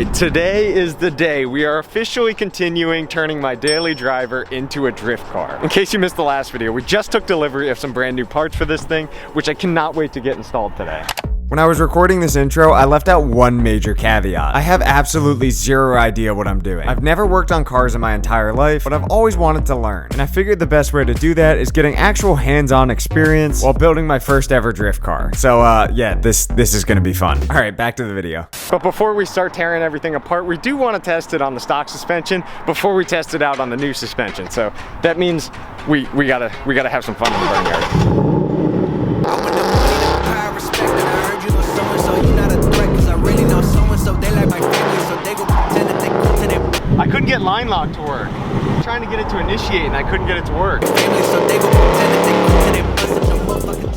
right, today is the day. We are officially continuing turning my daily driver into a drift car. In case you missed the last video, we just took delivery of some brand new parts for this thing, which I cannot wait to get installed today. When I was recording this intro, I left out one major caveat. I have absolutely zero idea what I'm doing. I've never worked on cars in my entire life, but I've always wanted to learn. And I figured the best way to do that is getting actual hands-on experience while building my first ever drift car. So yeah, this is gonna be fun. All right, back to the video. But before we start tearing everything apart, we do want to test it on the stock suspension before we test it out on the new suspension. So that means we gotta have some fun in the barnyard. I couldn't get line lock to work. I'm trying to get it to initiate and I couldn't get it to work.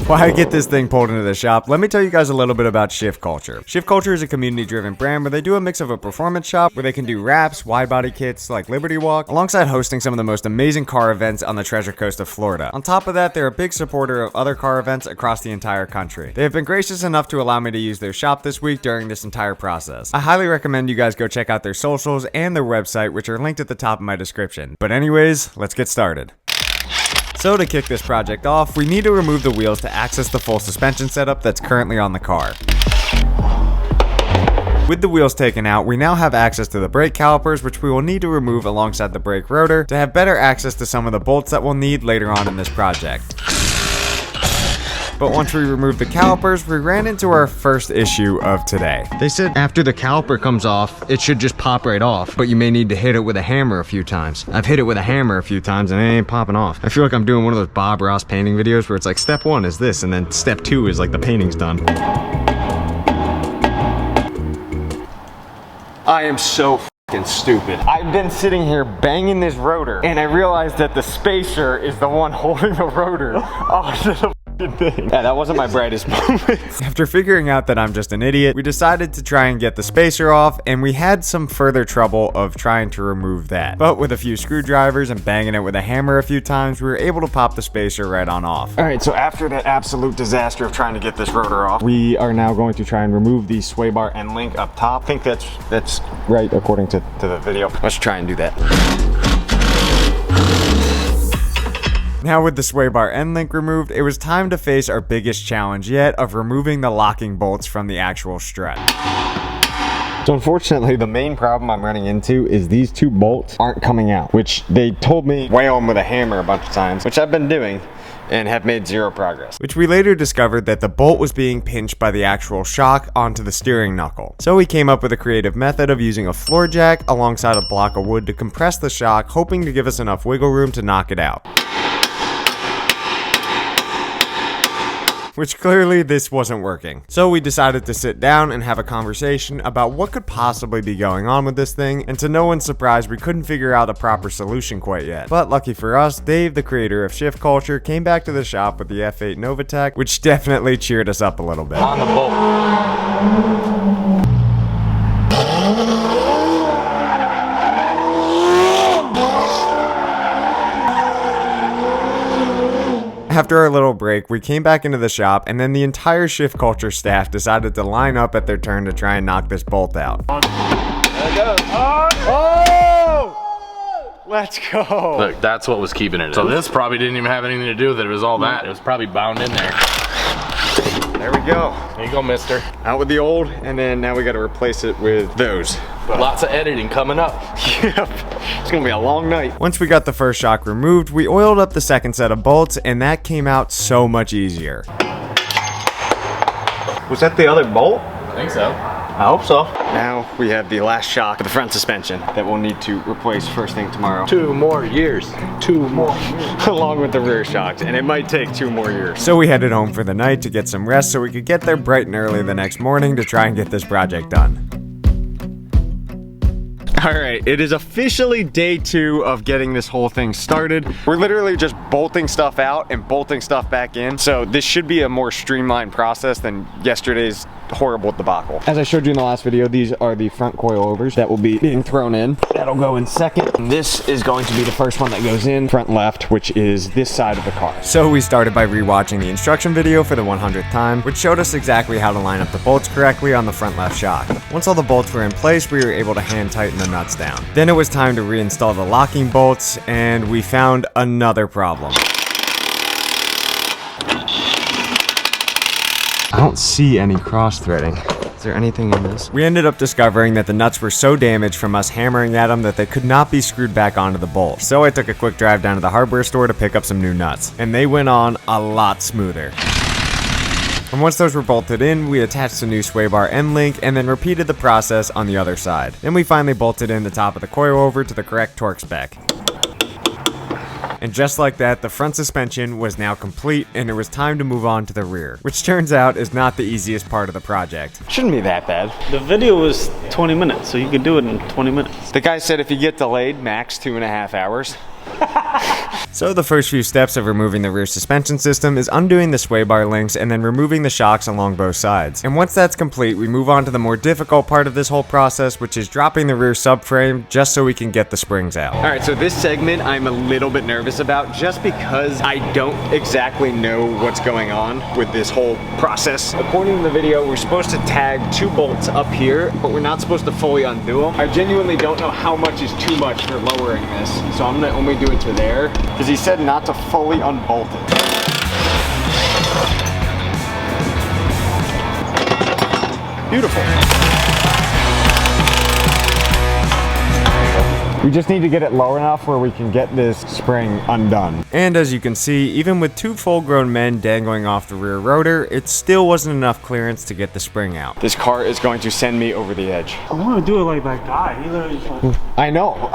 While I get this thing pulled into the shop, let me tell you guys a little bit about Shift Culture. Shift Culture is a community-driven brand where they do a mix of a performance shop where they can do wraps, wide body kits like Liberty Walk, alongside hosting some of the most amazing car events on the Treasure Coast of Florida. On top of that, they're a big supporter of other car events across the entire country. They have been gracious enough to allow me to use their shop this week during this entire process. I highly recommend you guys go check out their socials and their website, which are linked at the top of my description. But anyways, let's get started. So to kick this project off, we need to remove the wheels to access the full suspension setup that's currently on the car. With the wheels taken out, we now have access to the brake calipers, which we will need to remove alongside the brake rotor to have better access to some of the bolts that we'll need later on in this project. But once we removed the calipers, we ran into our first issue of today. They said after the caliper comes off, it should just pop right off, but you may need to hit it with a hammer a few times. I've hit it with a hammer a few times and it ain't popping off. I feel like I'm doing one of those Bob Ross painting videos where it's like step 1 is this and then step 2 is like the painting's done. I am so fucking stupid. I've been sitting here banging this rotor and I realized that the spacer is the one holding the rotor onto the thing. Yeah, that wasn't my brightest moment. After figuring out that I'm just an idiot, we decided to try and get the spacer off, and we had some further trouble of trying to remove that. But with a few screwdrivers and banging it with a hammer a few times, we were able to pop the spacer right on off. All right, so after that absolute disaster of trying to get this rotor off, we are now going to try and remove the sway bar end link up top. I think that's right according to the video. Let's try and do that. Now with the sway bar end link removed, it was time to face our biggest challenge yet of removing the locking bolts from the actual strut. So unfortunately, the main problem I'm running into is these two bolts aren't coming out, which they told me whale them with a hammer a bunch of times, which I've been doing and have made zero progress. Which we later discovered that the bolt was being pinched by the actual shock onto the steering knuckle. So we came up with a creative method of using a floor jack alongside a block of wood to compress the shock, hoping to give us enough wiggle room to knock it out. Which clearly this wasn't working. So we decided to sit down and have a conversation about what could possibly be going on with this thing, and to no one's surprise, we couldn't figure out a proper solution quite yet. But lucky for us, Dave, the creator of Shift Culture, came back to the shop with the F8 Novatech, which definitely cheered us up a little bit. On the bolt. After our little break, we came back into the shop, and then the entire Shift Culture staff decided to line up at their turn to try and knock this bolt out. There it goes. Oh! Let's go. Look, that's what was keeping it in. So this probably didn't even have anything to do with it. It was all that. It was probably bound in there. There we go. There you go, mister. Out with the old, and then now we got to replace it with those. Lots of editing coming up. Yep. It's gonna be a long night. Once we got the first shock removed, we oiled up the second set of bolts, and that came out so much easier. Was that the other bolt? I think so. I hope so. Now we have the last shock of the front suspension that we'll need to replace first thing tomorrow. 2 more years. 2 more years. Along with the rear shocks, and it might take 2 more years. So we headed home for the night to get some rest so we could get there bright and early the next morning to try and get this project done. All right, it is officially day 2 of getting this whole thing started. We're literally just bolting stuff out and bolting stuff back in. So this should be a more streamlined process than yesterday's horrible debacle. As I showed you in the last video, these are the front coilovers that will be being thrown in. That'll go in second. And this is going to be the first one that goes in front left, which is this side of the car. So we started by rewatching the instruction video for the 100th time, which showed us exactly how to line up the bolts correctly on the front left shock. Once all the bolts were in place, we were able to hand tighten the nuts down. Then it was time to reinstall the locking bolts, and we found another problem. I don't see any cross-threading. Is there anything in this? We ended up discovering that the nuts were so damaged from us hammering at them that they could not be screwed back onto the bolt. So I took a quick drive down to the hardware store to pick up some new nuts, and they went on a lot smoother. And once those were bolted in, we attached the new sway bar end link and then repeated the process on the other side. Then we finally bolted in the top of the coilover to the correct torque spec. And just like that, the front suspension was now complete and it was time to move on to the rear, which turns out is not the easiest part of the project. Shouldn't be that bad. The video was 20 minutes, so you could do it in 20 minutes. The guy said if you get delayed, max 2.5 hours. So the first few steps of removing the rear suspension system is undoing the sway bar links and then removing the shocks along both sides. And once that's complete, we move on to the more difficult part of this whole process, which is dropping the rear subframe just so we can get the springs out. All right, so this segment I'm a little bit nervous about just because I don't exactly know what's going on with this whole process. According to the video, we're supposed to tag 2 bolts up here, but we're not supposed to fully undo them. I genuinely don't know how much is too much for lowering this, so I'm gonna only do it to there, because he said not to fully unbolt it. Beautiful. We just need to get it low enough where we can get this spring undone. And as you can see, even with 2 full-grown men dangling off the rear rotor, it still wasn't enough clearance to get the spring out. This car is going to send me over the edge. I want to do it like that guy. He literally just like... I know.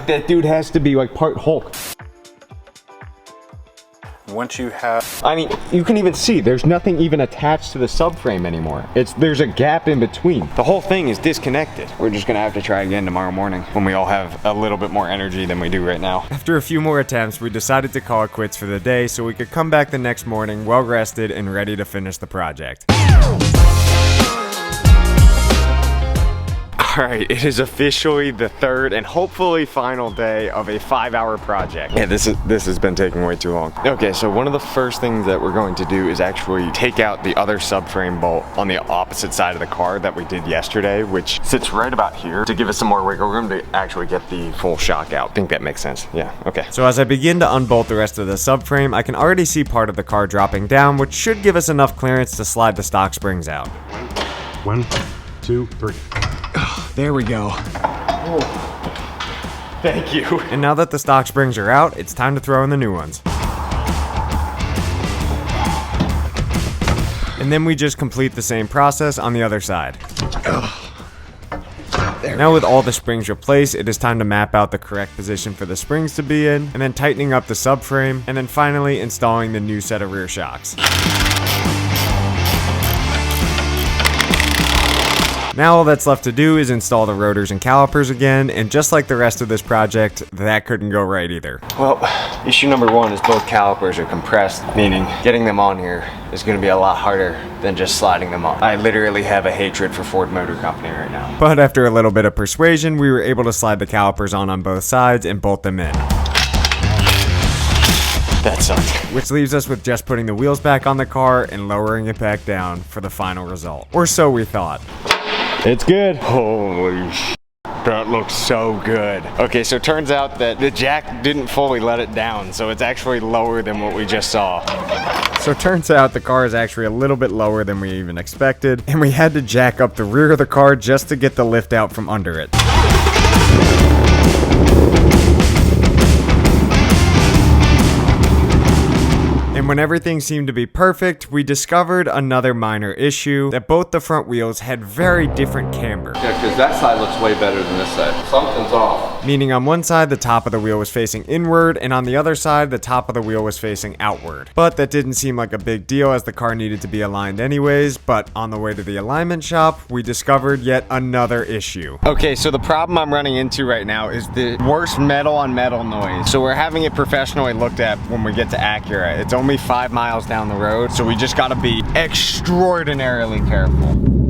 That dude has to be like part Hulk. Once you have... I mean, you can even see there's nothing even attached to the subframe anymore. There's a gap in between. The whole thing is disconnected. We're just gonna have to try again tomorrow morning when we all have a little bit more energy than we do right now. After a few more attempts, we decided to call it quits for the day so we could come back the next morning well rested and ready to finish the project. Alright, it is officially the 3rd and hopefully final day of a 5-hour project. Yeah, this has been taking way too long. Okay, so one of the first things that we're going to do is actually take out the other subframe bolt on the opposite side of the car that we did yesterday, which sits right about here to give us some more wiggle room to actually get the full shock out. I think that makes sense. Yeah, okay. So as I begin to unbolt the rest of the subframe, I can already see part of the car dropping down, which should give us enough clearance to slide the stock springs out. 1, 2, 3. There we go. Oh. Thank you. And now that the stock springs are out, it's time to throw in the new ones. And then we just complete the same process on the other side. Now with all the springs replaced, it is time to map out the correct position for the springs to be in, and then tightening up the subframe, and then finally installing the new set of rear shocks. Now all that's left to do is install the rotors and calipers again, and just like the rest of this project, that couldn't go right either. Well, issue number 1 is both calipers are compressed, meaning getting them on here is going to be a lot harder than just sliding them on. I literally have a hatred for Ford Motor Company right now. But after a little bit of persuasion, we were able to slide the calipers on both sides and bolt them in. That sucked. Which leaves us with just putting the wheels back on the car and lowering it back down for the final result. Or so we thought. It's good. Holy sh**. That looks so good. Okay, so it turns out that the jack didn't fully let it down, so it's actually lower than what we just saw. So it turns out the car is actually a little bit lower than we even expected, and we had to jack up the rear of the car just to get the lift out from under it. And when everything seemed to be perfect, we discovered another minor issue, that both the front wheels had very different camber. Yeah, because that side looks way better than this side. Something's off. Meaning on one side, the top of the wheel was facing inward, and on the other side, the top of the wheel was facing outward. But that didn't seem like a big deal as the car needed to be aligned anyways, but on the way to the alignment shop, we discovered yet another issue. Okay, so the problem I'm running into right now is the worst metal on metal noise. So we're having it professionally looked at when we get to Acura. It's only 5 miles down the road, so we just gotta be extraordinarily careful.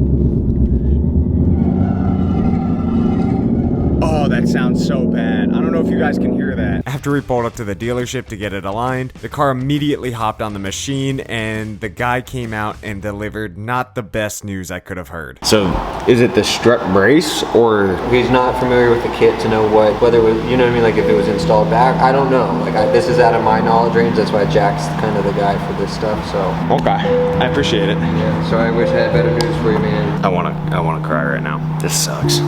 that sounds so bad. I don't know if you guys can hear that. After we pulled up to the dealership to get it aligned, the car immediately hopped on the machine and the guy came out and delivered not the best news I could have heard. So, is it the strut brace or? He's not familiar with the kit to know whether it was, you know what I mean, like if it was installed back. I don't know. Like this is out of my knowledge range. That's why Jack's kind of the guy for this stuff. So. Okay, I appreciate it. Yeah. So I wish I had better news for you, man. I wanna cry right now. This sucks.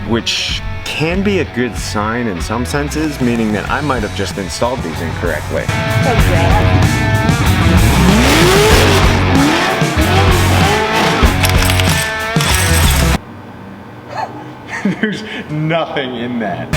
Which can be a good sign in some senses, meaning that I might have just installed these incorrectly. There's nothing in that.